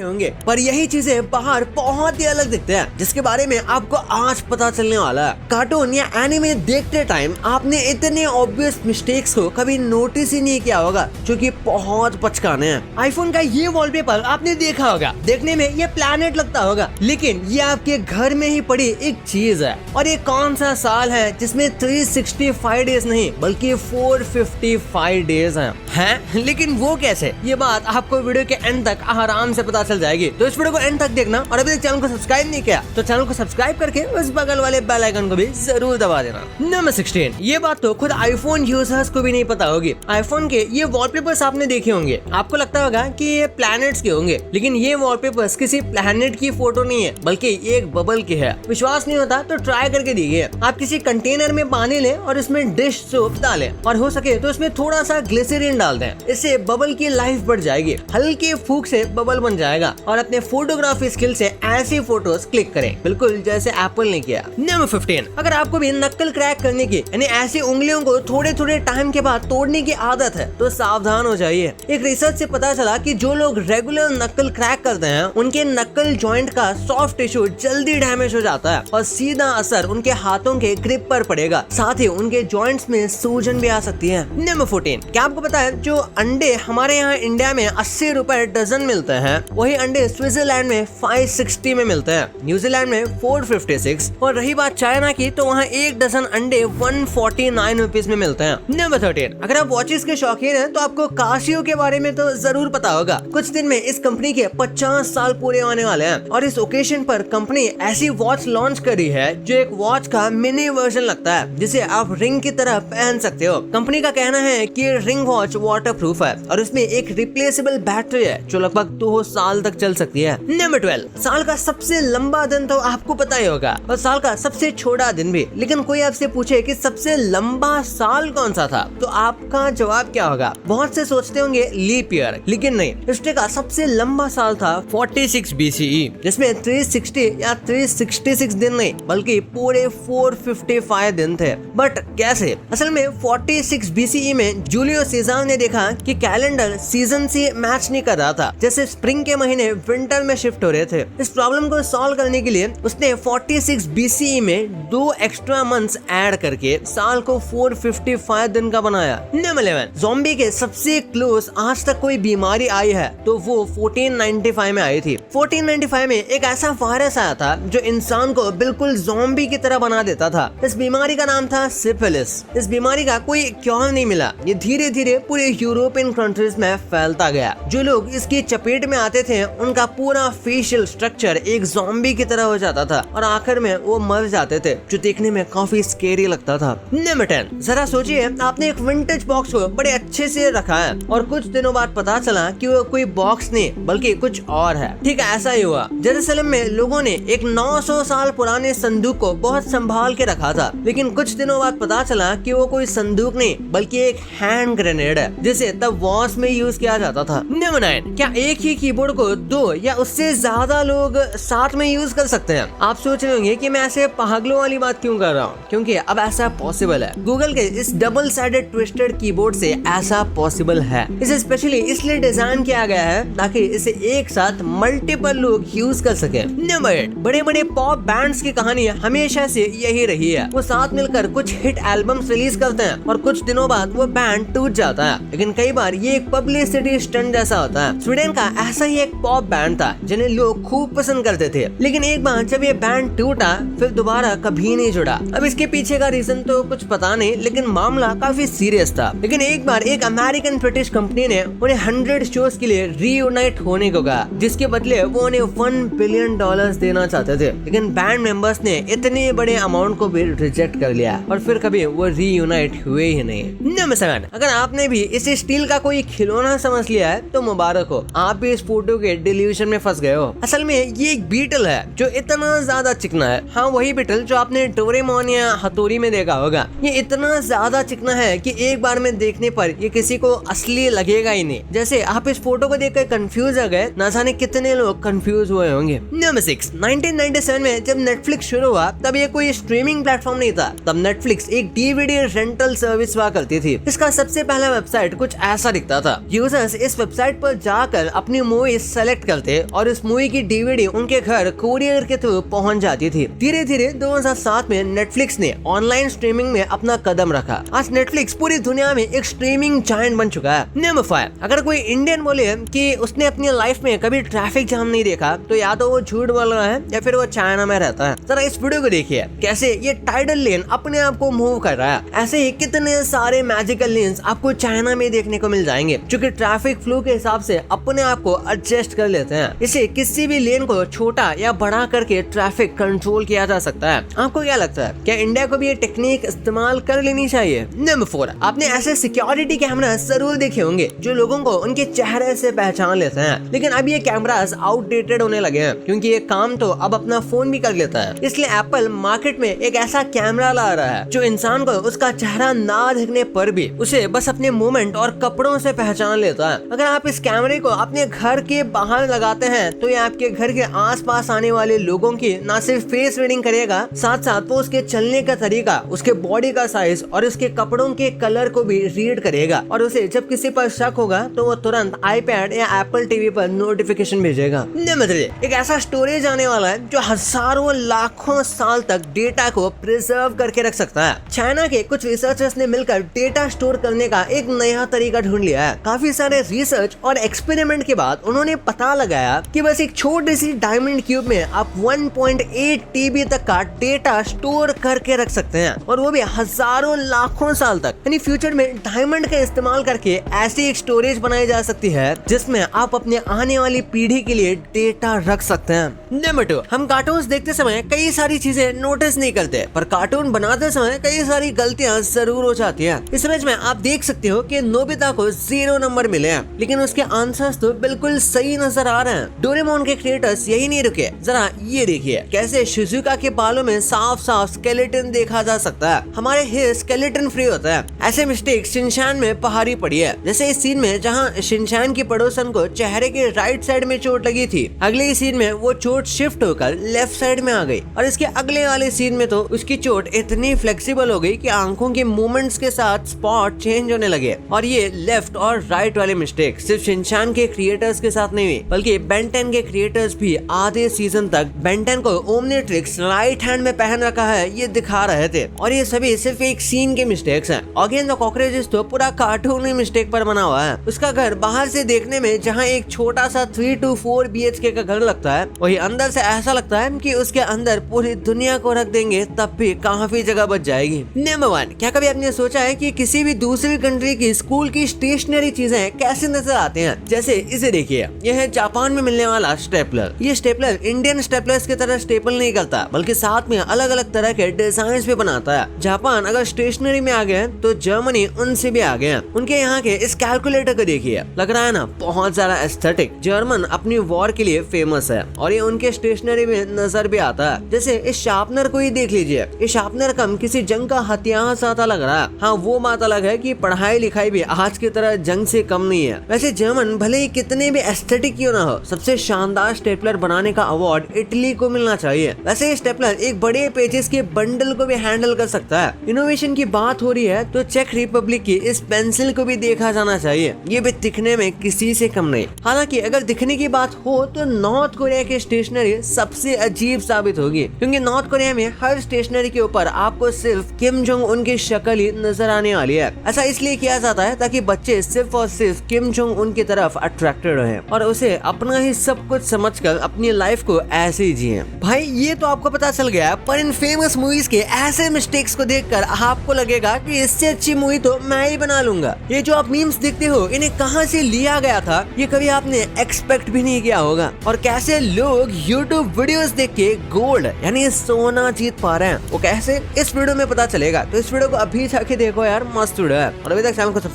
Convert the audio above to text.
होंगे, पर यही चीजें बाहर बहुत ही अलग दिखते हैं, जिसके बारे में आपको आज पता चलने वाला है। कार्टून या एनिमे देखते टाइम आपने इतने ऑब्वियस मिस्टेक्स को कभी नोटिस ही नहीं किया होगा, जो कि बहुत बचकाने हैं। आईफोन का ये वॉलपेपर आपने देखा होगा, देखने में ये प्लैनेट लगता होगा, लेकिन ये आपके घर में ही पड़ी एक चीज है। और ये कौन सा साल है जिसमें 365 डेज नहीं बल्कि 455 डेज हैं? लेकिन वो कैसे, ये बात आपको वीडियो के एंड तक आराम से पता चल जाएगी। तो इस वीडियो को एंड तक देखना, और अभी तक चैनल को सब्सक्राइब नहीं किया तो चैनल को सब्सक्राइब करके उस बगल वाले बेल आइकन को भी जरूर दबा देना। नंबर 16, ये बात तो खुद आईफोन यूजर्स को भी नहीं पता होगी। आईफोन के ये वॉलपेपर्स आपने देखे होंगे, आपको लगता होगा कि ये प्लैनेट्स के होंगे, लेकिन ये वॉलपेपर्स किसी प्लैनेट की फोटो नहीं है बल्कि एक बबल की है। विश्वास नहीं होता तो ट्राई करके देखिए। आप किसी कंटेनर में पानी लें और इसमें डिश सोप डालें, और हो सके तो इसमें थोड़ा सा ग्लिसरीन डाल दें, इससे बबल की लाइफ बढ़ जाएगी। हल्के फूंक से बबल बन जाएगा, और अपने फोटोग्राफी स्किल से ऐसी फोटोज क्लिक करें, बिल्कुल जैसे एप्पल ने किया। नंबर 15, अगर आपको भी नक्कल क्रैक करने की यानी ऐसी उंगलियों को थोड़े थोड़े टाइम के बाद तोड़ने की आदत है तो सावधान हो जाइए। एक रिसर्च से पता चला कि जो लोग रेगुलर नक्कल क्रैक करते हैं उनके नक्कल जॉइंट का सॉफ्ट टिश्यू जल्दी डैमेज हो जाता है, और सीधा असर उनके हाथों के ग्रिप पर पड़ेगा, साथ ही उनके जॉइंट्स में सूजन भी आ सकती है। नंबर 14, क्या आपको पता है जो अंडे हमारे यहाँ इंडिया में 80 रुपए डजन मिलते हैं, वही अंडे स्विट्जरलैंड में 560 में मिलते हैं, न्यूजीलैंड में 456, और रही बात चाइना की तो वहाँ एक डजन अंडे 149 रुपीज में मिलते हैं। नंबर 13, अगर आप वॉचेस के शौकीन हैं तो आपको कासियो के बारे में तो जरूर पता होगा। कुछ दिन में इस कंपनी के 50 साल पूरे होने वाले हैं, और इस ओकेजन पर कंपनी ऐसी वॉच लॉन्च करी है जो एक वॉच का मिनी वर्जन लगता है, जिसे आप रिंग की तरह पहन सकते हो। कंपनी का कहना है कि रिंग वॉच वाटरप्रूफ है, और उसमें एक रिप्लेसेबल बैटरी है जो लगभग 2 साल तक चल सकती है। नंबर 12, साल का सबसे लंबा दिन तो आपको पता ही होगा, और साल का सबसे छोटा दिन भी। लेकिन कोई आपसे पूछे कि सबसे लंबा साल कौन सा था, तो आपका जवाब क्या होगा? बहुत से सोचते होंगे लीप ईयर, लेकिन नहीं, हिस्ट्री का सबसे लंबा साल था 46 BCE, जिसमें 360 या 366 दिन नहीं बल्कि पूरे 455 दिन थे। बट कैसे? असल में 46 BCE में जूलियो सीजर ने देखा कि कैलेंडर सीजन से मैच नहीं कर रहा था, जैसे स्प्रिंग के महीने विंटर में शिफ्ट हो रहे थे। इस प्रॉब्लम को सॉल्व करने के लिए उसने 46 BCE में 2 एक्स्ट्रा मंथ्स ऐड करके साल को 455 दिन का बनाया। नंबर 11, ज़ॉम्बी के सबसे क्लोज आज तक कोई बीमारी आई है तो वो 1495 में आई थी। 1495 में एक ऐसा वायरस आया था जो इंसान को बिल्कुल ज़ॉम्बी की तरह बना देता था। इस बीमारी का नाम था सिफिलिस। इस बीमारी का कोई क्योर नहीं मिला, ये धीरे धीरे पूरे यूरोपियन कंट्रीज में फैलता गया। जो लोग इसकी चपेट में आते थे उनका पूरा फेशियल स्ट्रक्चर एक ज़ॉम्बी की तरह हो जाता था, और आखिर में वो मर जाते थे, जो देखने में काफी स्केरी लगता था। नंबर 10, जरा सोचिए आपने एक विंटेज बॉक्स को बड़े अच्छे से रखा है, और कुछ दिनों बाद पता चला कि वो कोई बॉक्स नहीं बल्कि कुछ और है। ठीक है, ऐसा ही हुआ। जेरूसलम में लोगों ने एक 900 साल पुराने संदूक को बहुत संभाल के रखा था, लेकिन कुछ दिनों बाद पता चला कि वो कोई संदूक नहीं बल्कि एक हैंड ग्रेनेड है, जिसे तब वॉर्स में यूज किया जाता था। नंबर 9, क्या एक ही कीबोर्ड को 2 या उससे ज्यादा लोग साथ में यूज कर सकते हैं? आप सोच रहे होंगे कि मैं ऐसे पागलों वाली बात क्यों कर रहा हूँ, क्योंकि अब ऐसा पॉसिबल है। गूगल के इस डबल साइडेड ट्विस्टेड कीबोर्ड से ऐसा पॉसिबल है। इसे स्पेशली इसलिए डिजाइन किया गया है ताकि इसे एक साथ मल्टीपल लोग यूज कर सके। नंबर 8, बड़े बड़े पॉप बैंड्स की कहानी हमेशा से यही रही है। वो साथ मिलकर कुछ हिट एल्बम्स रिलीज करते हैं, और कुछ दिनों बाद वो बैंड टूट जाता है, लेकिन कई बार ये एक पब्लिसिटी स्टंट जैसा होता है। स्वीडन का ऐसा ही एक पॉप बैंड था जिन्हें लोग खूब पसंद करते थे, लेकिन एक बार जब ये बैंड टूटा फिर दोबारा कभी नहीं जुड़ा। अब इसके पीछे का रीजन तो कुछ पता नहीं, लेकिन मामला काफी सीरियस था। लेकिन एक बार एक अमेरिकन ब्रिटिश कंपनी ने उन्हें 100 शोज के लिए रीयूनाइट होने को कहा, जिसके बदले वो उन्हें $1 बिलियन देना चाहते थे, लेकिन बैंड मेंबर्स ने इतने बड़े अमाउंट को भी रिजेक्ट कर लिया, और फिर कभी वो रीयूनाइट हुए ही नहीं। नंबर 7, अगर आपने भी इसे स्टील का कोई खिलौना समझ लिया है तो मुबारक हो, आप भी इस फोटो के डिल्यूशन में फंस गए हो। असल में ये एक बीटल है जो इतना ज्यादा चिकना है। हाँ, वही बीटल जो आपने डोरेमोन या हथौड़ी में देखा होगा। ये इतना ज्यादा चिकना है कि एक बार में देखने पर ये किसी को असली लगेगा ही नहीं। जैसे आप इस फोटो को देखकर कंफ्यूज हो गए, ना जाने कितने लोग कंफ्यूज हुए होंगे। नंबर 6, 1997 में जब नेटफ्लिक्स शुरू हुआ तब ये कोई स्ट्रीमिंग प्लेटफॉर्म नहीं था। तब नेटफ्लिक्स एक DVD रेंटल सर्विस हुआ करती थी। इसका सबसे पहला वेबसाइट कुछ ऐसा दिखता था। यूजर्स इस वेबसाइट पर जाकर अपनी मूवी सेलेक्ट करते और इस मूवी की डीवीडी उनके घर कोरियर के थ्रू पहुंच जाती थी। धीरे धीरे 2007 में नेटफ्लिक्स ने ऑनलाइन स्ट्रीमिंग में अपना कदम रखा। आज नेटफ्लिक्स पूरी दुनिया में एक स्ट्रीमिंग जायंट बन चुका है। नंबर 5, अगर कोई इंडियन बोले कि उसने अपनी लाइफ में कभी ट्रैफिक जाम नहीं देखा तो या तो वो झूठ बोल रहा है या फिर वो चाइना में रहता है। जरा इस वीडियो को देखिए कैसे ये टाइडल लेन अपने आप को मूव कर रहा है। ऐसे ही कितने सारे मैजिकल लेन्स आपको चाइना में देखने को मिल जाएंगे जो कि ट्रैफिक फ्लो के हिसाब से अपने आप को एडजस्ट कर लेते हैं। इसे किसी भी लेन को छोटा या बड़ा करके ट्रैफिक कंट्रोल किया जा सकता है। आपको क्या लगता है, क्या इंडिया को भी ये टेक्निक इस्तेमाल कर लेनी चाहिए? नंबर 4, आपने ऐसे सिक्योरिटी कैमरा जरूर देखे होंगे जो लोगों को उनके चेहरे से पहचान लेते हैं, लेकिन अब ये कैमरास आउटडेटेड होने लगे हैं क्योंकि ये काम तो अब अपना फोन भी कर लेता है। इसलिए एप्पल मार्केट में एक ऐसा कैमरा ला रहा है जो इंसान को उसका चेहरा ना दिखने पर भी उसे बस अपने मूवमेंट और कपड़ों से पहचान लेता है। अगर आप इस कैमरे को अपने घर के बाहर लगाते हैं तो ये आपके घर के आसपास आने वाले लोगों की न सिर्फ फेस रीडिंग करेगा, साथ साथ वो उसके चलने का तरीका, उसके बॉडी का साइज और उसके कपड़ों के कलर को भी रीड करेगा और उसे जब किसी पर शक होगा तो वो तुरंत आईपैड या एप्पल टीवी पर नोटिफिकेशन भेजेगा। नंबर 3, एक ऐसा स्टोरेज आने वाला है जो हजारों लाखों साल तक डेटा को प्रिजर्व करके रख सकता है। चाइना के कुछ रिसर्चर्स ने मिलकर डेटा स्टोर करने का एक नया तरीका ढूंढ लिया है। काफी सारे रिसर्च और एक्सपेरिमेंट के बाद उन्होंने पता लगाया कि बस एक छोटी सी डायमंड क्यूब में आप 1.8 TB तक का डेटा स्टोर करके रख सकते हैं और वो भी हजारों लाखों साल तक। यानी फ्यूचर में डायमंड का इस्तेमाल करके ऐसी एक स्टोरेज बनाई जा सकती है जिसमें आप अपने आने वाली पीढ़ी के लिए डेटा रख सकते हैं। नंबर 2, हम कार्टून्स देखते समय कई सारी चीजें नोटिस नहीं करते पर कार्टून बनाते समय कई सारी गलतियां जरूर हो जाती है। इस इमेज में आप देख सकते हो कि नोबिता को 0 नंबर मिले हैं लेकिन उसके आंसर्स तो बिल्कुल सही नजर आ रहे हैं। डोरेमोन के क्रिएटर्स यही नहीं रुके, जरा ये देखिए कैसे शिजुका के बालों में साफ साफ स्केलेटन देखा जा सकता है। हमारे हेयर स्केलेटन फ्री होता है। ऐसे मिस्टेक शिनचैन में पहाड़ी पड़ी है, जैसे इस सीन में जहाँ शिनचैन की पड़ोसन को चेहरे के राइट साइड में चोट लगी थी, अगले ही सीन में वो चोट शिफ्ट होकर लेफ्ट साइड में आ गई और इसके अगले वाले सीन में तो उसकी चोट इतनी फ्लेक्सिबल हो गई कि आंखों के मूवमेंट्स के साथ स्पॉट चेंज होने लगे। और ये लेफ्ट और राइट वाले मिस्टेक सिर्फ शिनचैन के क्रिएटर्स के साथ नहीं हुई बल्कि बेन 10 के क्रिएटर्स भी आधे सीजन तक बेन 10 को ओमनिट्रिक्स राइट हैंड में पहन रखा है ये दिखा रहे थे और ये सभी सिर्फ एक सीन के मिस्टेक्स हैं। अगेन द कॉकरोचेस तो पूरा कार्टूनी मिस्टेक पर बना हुआ है। उसका घर बाहर से देखने में जहाँ एक छोटा सा 3 to 4 BHK का घर लगता है, वही अंदर से ऐसा लगता है कि उसके अंदर पूरी दुनिया को रख देंगे तब भी काफी जगह बच जाएगी। नंबर 1, क्या कभी आपने सोचा है कि किसी भी दूसरी कंट्री की स्कूल की स्टेशनरी चीजें कैसे नजर आते हैं? जैसे इसे देखिए, यह है जापान में मिलने वाला स्टेपलर। ये स्टेपलर इंडियन स्टेपलर्स की तरह स्टेपल नहीं करता बल्कि साथ में अलग अलग तरह के डिजाइन भी बनाता है। जापान अगर स्टेशनरी में आ गए तो जर्मनी उनसे भी आगे हैं। उनके यहाँ के इस कैलकुलेटर को देखिए, लग रहा है ना बहुत ज्यादा एस्थेटिक। जर्मन अपनी वॉर के लिए फेमस है और ये उनके स्टेशनरी में नजर भी आता है। जैसे इस शार्पनर को ही देख लीजिए, ये शार्पनर कम किसी जंग का हथियार सा लग रहा है। हाँ, वो बात अलग है कि पढ़ाई लिखाई भी आज की तरह जंग से कम नहीं है। वैसे जर्मन भले ही कितने भी एस्थेटिक क्यों ना हो, सबसे शानदार स्टेपलर बनाने का अवार्ड इटली को मिलना चाहिए। वैसे ये स्टेपलर एक बड़े पेजेस के बंडल को भी हैंडल कर सकता है। इनोवेशन की बात हो रही है तो चेक रिपब्लिक की इस पेंसिल को भी देखा जाना चाहिए, ये भी दिखने में किसी से कम नहीं। हालांकि अगर दिखने की बात हो तो नॉर्थ कोरिया की स्टेशनरी सबसे अजीब साबित होगी क्योंकि नॉर्थ कोरिया में हर स्टेशनरी के ऊपर आपको सिर्फ किम जोंग उन की शक्ल ही नजर आने वाली है। ऐसा इसलिए किया जाता है ताकि बच्चे सिर्फ और सिर्फ किम जोंग उन की तरफ अट्रैक्टेड रहे और उसे अपना ही सब कुछ समझकर अपनी लाइफ को ऐसे ही जिए। भाई ये तो आपको पता चल गया, पर इन फेमस मूवीज के ऐसे मिस्टेक्स को देखकर आपको लगेगा कि इससे अच्छी मूवी तो मैं ही बना लूंगा। ये जो आप मीम्स देखते हो इन्हें कहां से लिया गया था ये कभी आपने एक्सपेक्ट भी नहीं किया होगा। और कैसे लोग YouTube वीडियोस देख के गोल्ड यानी सोना जीत पा रहे हैं, वो कैसे इस वीडियो में पता चलेगा। तो इस वीडियो को अभी जाके देखो यार, मस्त वीडियो है। और अभी तक चैनल को